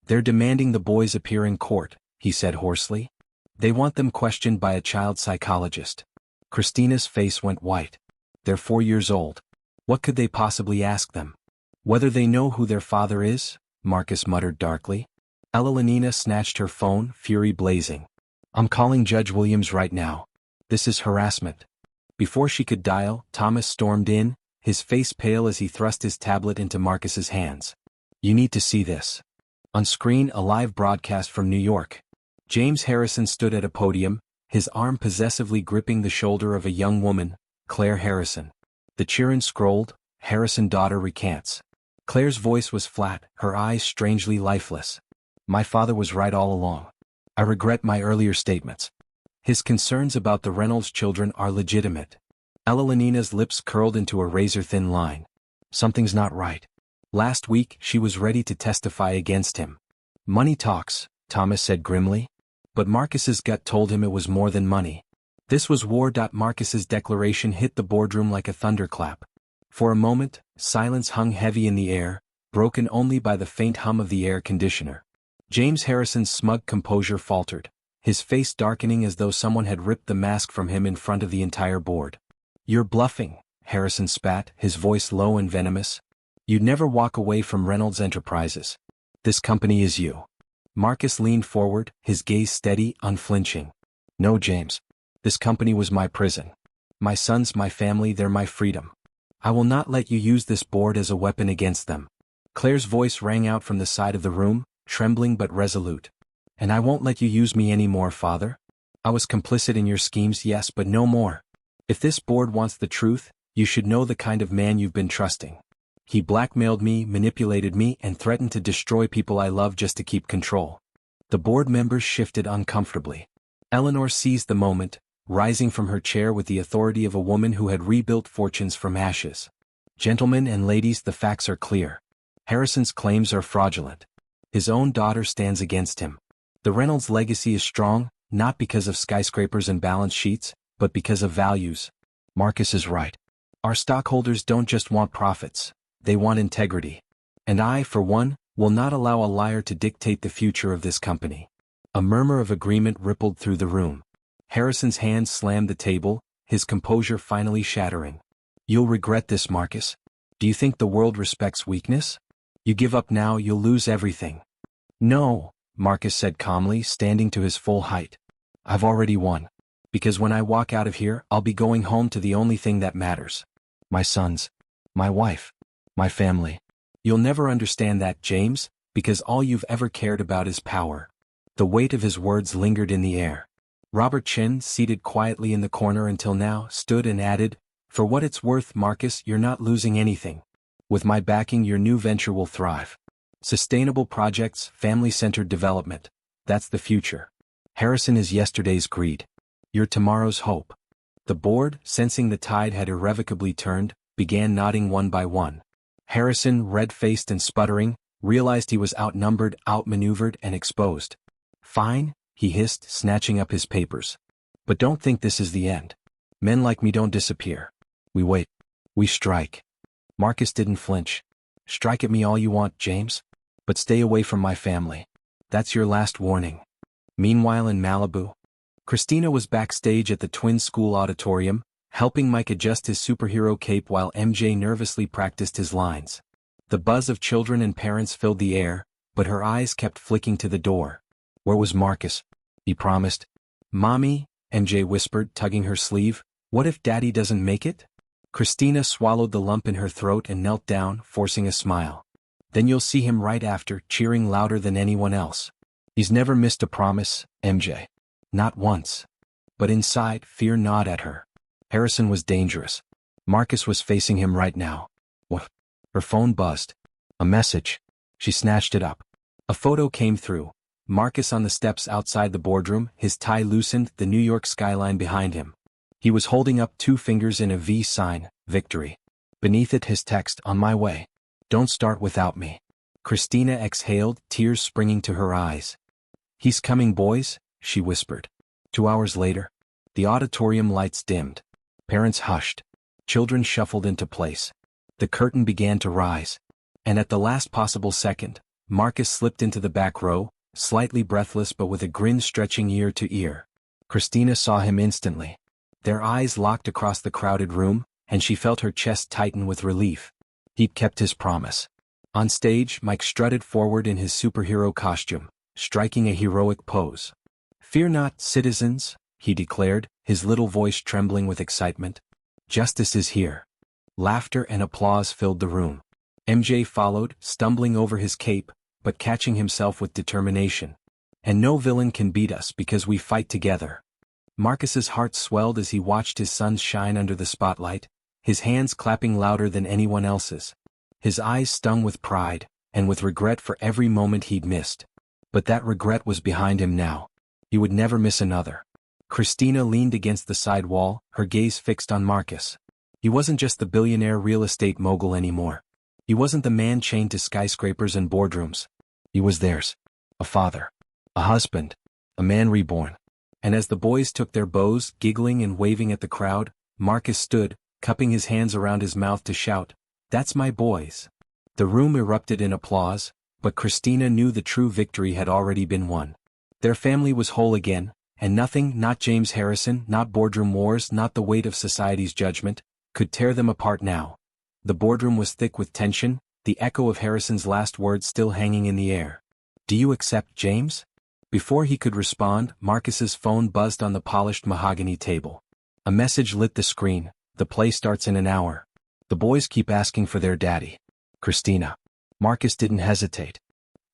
They're demanding the boys appear in court, he said hoarsely. They want them questioned by a child psychologist. Christina's face went white. They're 4 years old. What could they possibly ask them? Whether they know who their father is? Marcus muttered darkly. Elenina snatched her phone, fury blazing. I'm calling Judge Williams right now. This is harassment. Before she could dial, Thomas stormed in, his face pale as he thrust his tablet into Marcus's hands. You need to see this. On screen, a live broadcast from New York. James Harrison stood at a podium, his arm possessively gripping the shoulder of a young woman, Claire Harrison. The Chiron scrolled, Harrison daughter recants. Claire's voice was flat, her eyes strangely lifeless. My father was right all along. I regret my earlier statements. His concerns about the Reynolds children are legitimate. Elenina's lips curled into a razor-thin line. Something's not right. Last week, she was ready to testify against him. Money talks, Thomas said grimly. But Marcus's gut told him it was more than money. This was war. Marcus's declaration hit the boardroom like a thunderclap. For a moment, silence hung heavy in the air, broken only by the faint hum of the air conditioner. James Harrison's smug composure faltered, his face darkening as though someone had ripped the mask from him in front of the entire board. You're bluffing, Harrison spat, his voice low and venomous. You'd never walk away from Reynolds Enterprises. This company is you. Marcus leaned forward, his gaze steady, unflinching. No, James. This company was my prison. My sons, my family, they're my freedom. I will not let you use this board as a weapon against them. Claire's voice rang out from the side of the room, trembling but resolute. And I won't let you use me anymore, Father. I was complicit in your schemes, yes, but no more. If this board wants the truth, you should know the kind of man you've been trusting. He blackmailed me, manipulated me, and threatened to destroy people I love just to keep control. The board members shifted uncomfortably. Eleanor seized the moment, rising from her chair with the authority of a woman who had rebuilt fortunes from ashes. Gentlemen and ladies, the facts are clear. Harrison's claims are fraudulent. His own daughter stands against him. The Reynolds legacy is strong, not because of skyscrapers and balance sheets, but because of values. Marcus is right. Our stockholders don't just want profits. They want integrity. And I, for one, Will not allow a liar to dictate the future of this company. A murmur of agreement rippled through the room. Harrison's hand slammed the table, his composure finally shattering. You'll regret this, Marcus. Do you think the world respects weakness? You give up now, you'll lose everything. No, Marcus said calmly, standing to his full height. I've already won. Because when I walk out of here, I'll be going home to the only thing that matters. My sons. My wife. My family. You'll never understand that, James, because all you've ever cared about is power. The weight of his words lingered in the air. Robert Chin, seated quietly in the corner until now, stood and added, For what it's worth, Marcus, you're not losing anything. With my backing, your new venture will thrive. Sustainable projects, family-centered development. That's the future. Harrison is yesterday's greed. You're tomorrow's hope. The board, sensing the tide had irrevocably turned, began nodding one by one. Harrison, red-faced and sputtering, realized he was outnumbered, outmaneuvered, and exposed. Fine, he hissed, snatching up his papers. But don't think this is the end. Men like me don't disappear. We wait. We strike. Marcus didn't flinch. Strike at me all you want, James. But stay away from my family. That's your last warning. Meanwhile in Malibu, Christina was backstage at the Twin School Auditorium, helping Mike adjust his superhero cape while MJ nervously practiced his lines. The buzz of children and parents filled the air, but her eyes kept flicking to the door. Where was Marcus? He promised. Mommy, MJ whispered, tugging her sleeve, what if Daddy doesn't make it? Christina swallowed the lump in her throat and knelt down, forcing a smile. Then you'll see him right after, cheering louder than anyone else. He's never missed a promise, MJ. Not once. But inside, fear gnawed at her. Harrison was dangerous. Marcus was facing him right now. What? Her phone buzzed. A message. She snatched it up. A photo came through. Marcus on the steps outside the boardroom, his tie loosened, the New York skyline behind him. He was holding up 2 fingers in a V sign, victory. Beneath it his text, on my way. Don't start without me. Christina exhaled, tears springing to her eyes. He's coming, boys, she whispered. 2 hours later, the auditorium lights dimmed. Parents hushed. Children shuffled into place. The curtain began to rise. And at the last possible second, Marcus slipped into the back row, slightly breathless but with a grin stretching ear to ear. Christina saw him instantly. Their eyes locked across the crowded room, and she felt her chest tighten with relief. He'd kept his promise. On stage, Mike strutted forward in his superhero costume, striking a heroic pose. Fear not, citizens, he declared, his little voice trembling with excitement. Justice is here. Laughter and applause filled the room. MJ followed, stumbling over his cape, but catching himself with determination. And no villain can beat us because we fight together. Marcus's heart swelled as he watched his sons shine under the spotlight, his hands clapping louder than anyone else's. His eyes stung with pride, and with regret for every moment he'd missed. But that regret was behind him now. He would never miss another. Christina leaned against the side wall, her gaze fixed on Marcus. He wasn't just the billionaire real estate mogul anymore. He wasn't the man chained to skyscrapers and boardrooms. He was theirs. A father. A husband. A man reborn. And as the boys took their bows, giggling and waving at the crowd, Marcus stood, cupping his hands around his mouth to shout, "That's my boys." The room erupted in applause, but Christina knew the true victory had already been won. Their family was whole again, and nothing, not James Harrison, not boardroom wars, not the weight of society's judgment, could tear them apart now. The boardroom was thick with tension, the echo of Harrison's last words still hanging in the air. "Do you accept, James?" Before he could respond, Marcus's phone buzzed on the polished mahogany table. A message lit the screen. The play starts in an hour. The boys keep asking for their daddy. Christina. Marcus didn't hesitate.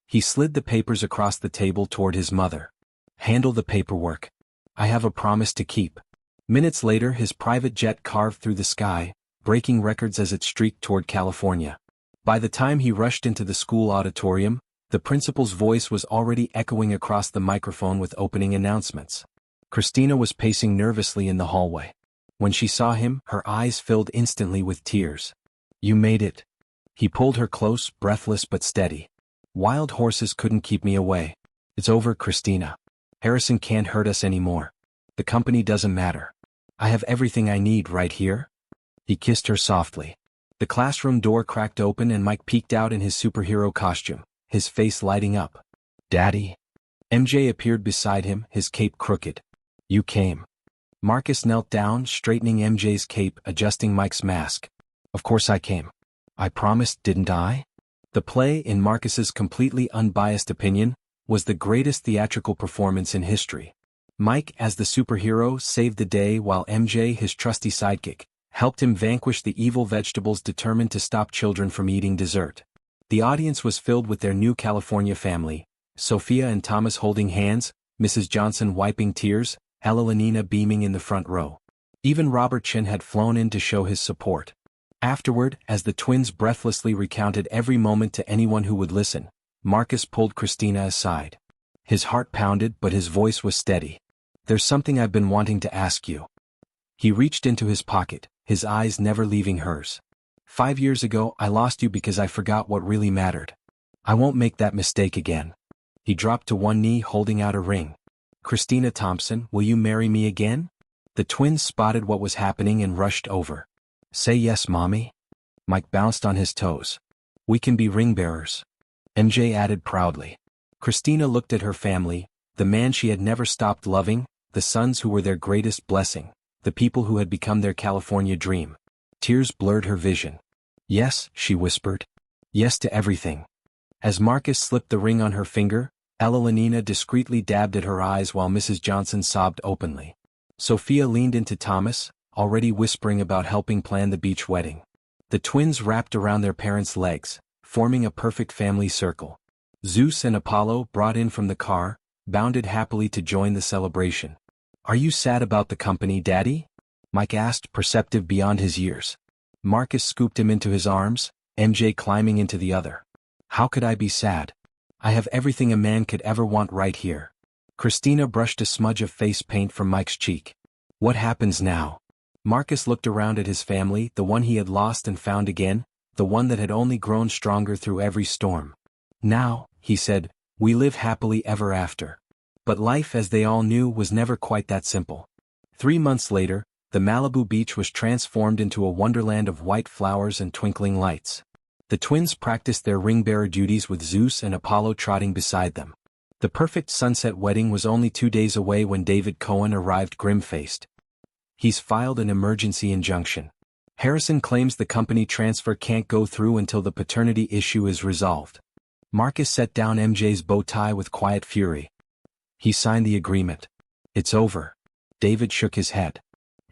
He slid the papers across the table toward his mother. "Handle the paperwork. I have a promise to keep." Minutes later, his private jet carved through the sky, breaking records as it streaked toward California. By the time he rushed into the school auditorium, the principal's voice was already echoing across the microphone with opening announcements. Christina was pacing nervously in the hallway. When she saw him, her eyes filled instantly with tears. "You made it." He pulled her close, breathless but steady. "Wild horses couldn't keep me away. It's over, Christina. Harrison can't hurt us anymore. The company doesn't matter. I have everything I need right here." He kissed her softly. The classroom door cracked open and Mike peeked out in his superhero costume, his face lighting up. "Daddy?" MJ appeared beside him, his cape crooked. "You came." Marcus knelt down, straightening MJ's cape, adjusting Mike's mask. "Of course I came. I promised, didn't I?" The play, in Marcus's completely unbiased opinion, was the greatest theatrical performance in history. Mike, as the superhero, saved the day while MJ, his trusty sidekick, helped him vanquish the evil vegetables determined to stop children from eating dessert. The audience was filled with their new California family, Sophia and Thomas holding hands, Mrs. Johnson wiping tears, Ella Lenina beaming in the front row. Even Robert Chin had flown in to show his support. Afterward, as the twins breathlessly recounted every moment to anyone who would listen, Marcus pulled Christina aside. His heart pounded, but his voice was steady. "There's something I've been wanting to ask you." He reached into his pocket, his eyes never leaving hers. "5 years ago I lost you because I forgot what really mattered. I won't make that mistake again." He dropped to one knee, holding out a ring. "Christina Thompson, will you marry me again?" The twins spotted what was happening and rushed over. "Say yes, Mommy." Mike bounced on his toes. "We can be ring bearers," MJ added proudly. Christina looked at her family, the man she had never stopped loving, the sons who were their greatest blessing, the people who had become their California dream. Tears blurred her vision. "Yes," she whispered. "Yes to everything." As Marcus slipped the ring on her finger, Ella Lenina discreetly dabbed at her eyes while Mrs. Johnson sobbed openly. Sophia leaned into Thomas, already whispering about helping plan the beach wedding. The twins wrapped around their parents' legs, forming a perfect family circle. Zeus and Apollo, brought in from the car, bounded happily to join the celebration. "Are you sad about the company, Daddy?" Mike asked, perceptive beyond his years. Marcus scooped him into his arms, MJ climbing into the other. "How could I be sad? I have everything a man could ever want right here." Christina brushed a smudge of face paint from Mike's cheek. "What happens now?" Marcus looked around at his family, the one he had lost and found again, the one that had only grown stronger through every storm. "Now," he said, "we live happily ever after." But life, as they all knew, was never quite that simple. 3 months later, the Malibu beach was transformed into a wonderland of white flowers and twinkling lights. The twins practiced their ring-bearer duties with Zeus and Apollo trotting beside them. The perfect sunset wedding was only 2 days away when David Cohen arrived grim-faced. "He's filed an emergency injunction. Harrison claims the company transfer can't go through until the paternity issue is resolved." Marcus set down MJ's bow tie with quiet fury. "He signed the agreement. It's over." David shook his head.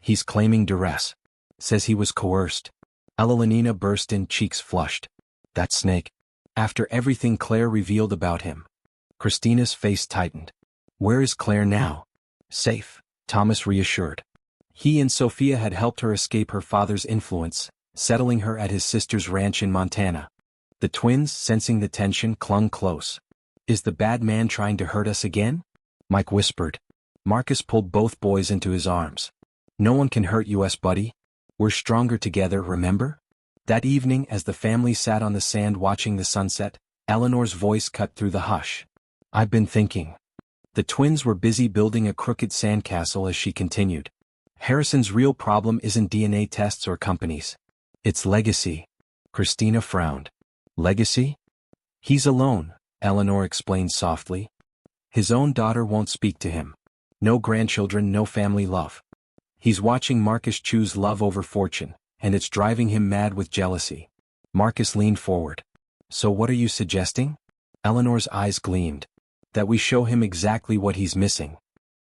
"He's claiming duress. Says he was coerced." Ella Lenina burst in, cheeks flushed. "That snake." After everything Claire revealed about him. Christina's face tightened. "Where is Claire now?" "Safe," Thomas reassured. He and Sophia had helped her escape her father's influence, settling her at his sister's ranch in Montana. The twins, sensing the tension, clung close. "Is the bad man trying to hurt us again?" Mike whispered. Marcus pulled both boys into his arms. "No one can hurt us, buddy. We're stronger together, remember?" That evening, as the family sat on the sand watching the sunset, Eleanor's voice cut through the hush. "I've been thinking." The twins were busy building a crooked sandcastle as she continued. "Harrison's real problem isn't DNA tests or companies. It's legacy." Christina frowned. "Legacy?" "He's alone," Eleanor explained softly. "His own daughter won't speak to him. No grandchildren, no family love. He's watching Marcus choose love over fortune, and it's driving him mad with jealousy." Marcus leaned forward. "So what are you suggesting?" Eleanor's eyes gleamed. "That we show him exactly what he's missing."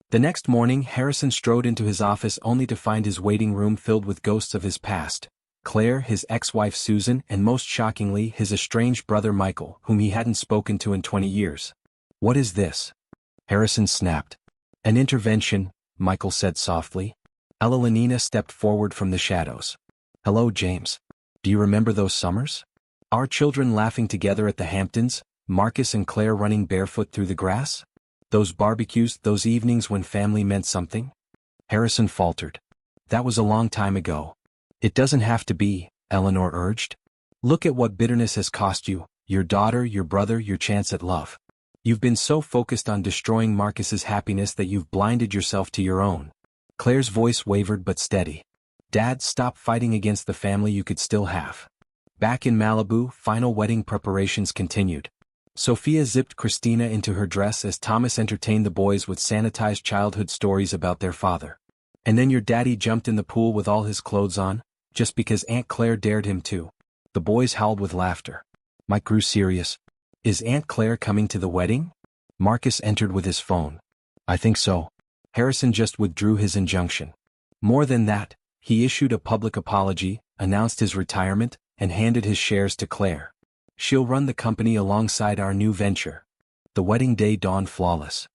The next morning, Harrison strode into his office only to find his waiting room filled with ghosts of his past. Claire, his ex-wife Susan, and most shockingly, his estranged brother Michael, whom he hadn't spoken to in 20 years. "What is this?" Harrison snapped. "An intervention," Michael said softly. Ella Lenina stepped forward from the shadows. "Hello, James. Do you remember those summers? Our children laughing together at the Hamptons, Marcus and Claire running barefoot through the grass? Those barbecues, those evenings when family meant something?" Harrison faltered. "That was a long time ago." "It doesn't have to be," Eleanor urged. "Look at what bitterness has cost you, your daughter, your brother, your chance at love. You've been so focused on destroying Marcus's happiness that you've blinded yourself to your own." Claire's voice wavered but steady. "Dad, stop fighting against the family you could still have." Back in Malibu, final wedding preparations continued. Sophia zipped Christina into her dress as Thomas entertained the boys with sanitized childhood stories about their father. And then your daddy jumped in the pool with all his clothes on, just because Aunt Claire dared him to. The boys howled with laughter. Mike grew serious. Is Aunt Claire coming to the wedding? Marcus entered with his phone. I think so. Harrison just withdrew his injunction. More than that, he issued a public apology, announced his retirement, and handed his shares to Claire. She'll run the company alongside our new venture. The wedding day dawned flawless.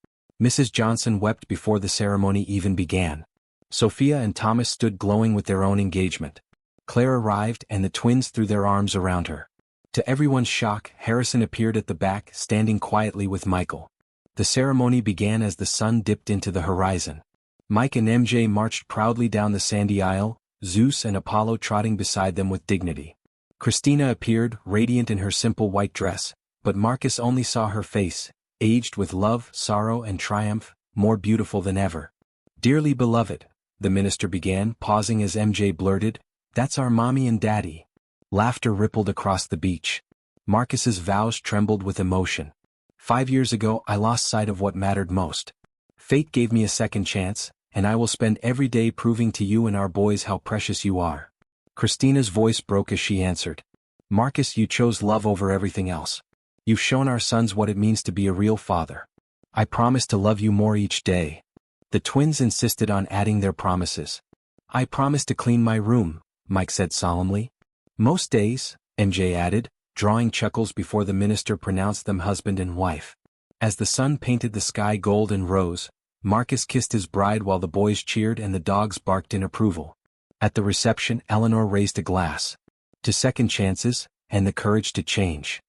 Mrs. Johnson wept before the ceremony even began. Sophia and Thomas stood glowing with their own engagement. Claire arrived and the twins threw their arms around her. To everyone's shock, Harrison appeared at the back, standing quietly with Michael. The ceremony began as the sun dipped into the horizon. Mike and MJ marched proudly down the sandy aisle, Zeus and Apollo trotting beside them with dignity. Christina appeared, radiant in her simple white dress, but Marcus only saw her face, aged with love, sorrow and triumph, more beautiful than ever. Dearly beloved, the minister began, pausing as MJ blurted, "That's our mommy and daddy." Laughter rippled across the beach. Marcus's vows trembled with emotion. 5 years ago I lost sight of what mattered most. Fate gave me a second chance, and I will spend every day proving to you and our boys how precious you are. Christina's voice broke as she answered. Marcus, you chose love over everything else. You've shown our sons what it means to be a real father. I promise to love you more each day. The twins insisted on adding their promises. I promise to clean my room, Mike said solemnly. Most days, MJ added, drawing chuckles before the minister pronounced them husband and wife. As the sun painted the sky gold and rose, Marcus kissed his bride while the boys cheered and the dogs barked in approval. At the reception, Eleanor raised a glass. To second chances, and the courage to change.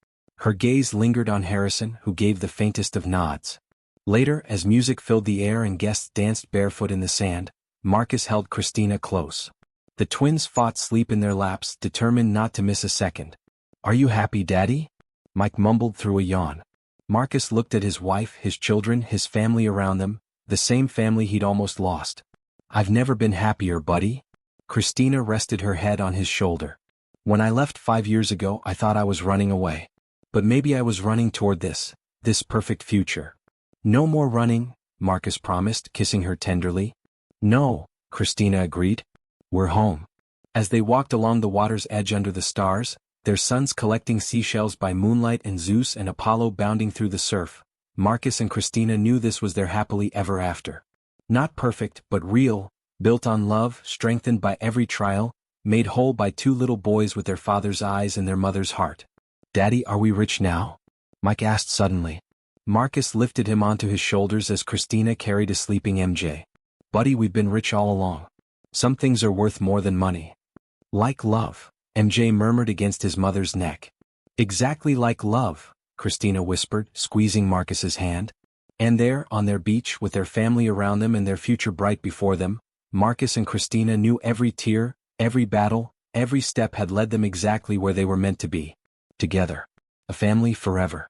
Her gaze lingered on Harrison, who gave the faintest of nods. Later, as music filled the air and guests danced barefoot in the sand, Marcus held Christina close. The twins fought sleep in their laps, determined not to miss a second. Are you happy, Daddy? Mike mumbled through a yawn. Marcus looked at his wife, his children, his family around them, the same family he'd almost lost. I've never been happier, buddy. Christina rested her head on his shoulder. When I left 5 years ago, I thought I was running away. But maybe I was running toward this perfect future. No more running, Marcus promised, kissing her tenderly. No, Christina agreed. We're home. As they walked along the water's edge under the stars, their sons collecting seashells by moonlight and Zeus and Apollo bounding through the surf, Marcus and Christina knew this was their happily ever after. Not perfect, but real, built on love, strengthened by every trial, made whole by 2 little boys with their father's eyes and their mother's heart. Daddy, are we rich now? Mike asked suddenly. Marcus lifted him onto his shoulders as Christina carried a sleeping MJ. Buddy, we've been rich all along. Some things are worth more than money. Like love, MJ murmured against his mother's neck. Exactly like love, Christina whispered, squeezing Marcus's hand. And there, on their beach, with their family around them and their future bright before them, Marcus and Christina knew every tear, every battle, every step had led them exactly where they were meant to be. Together. A family forever.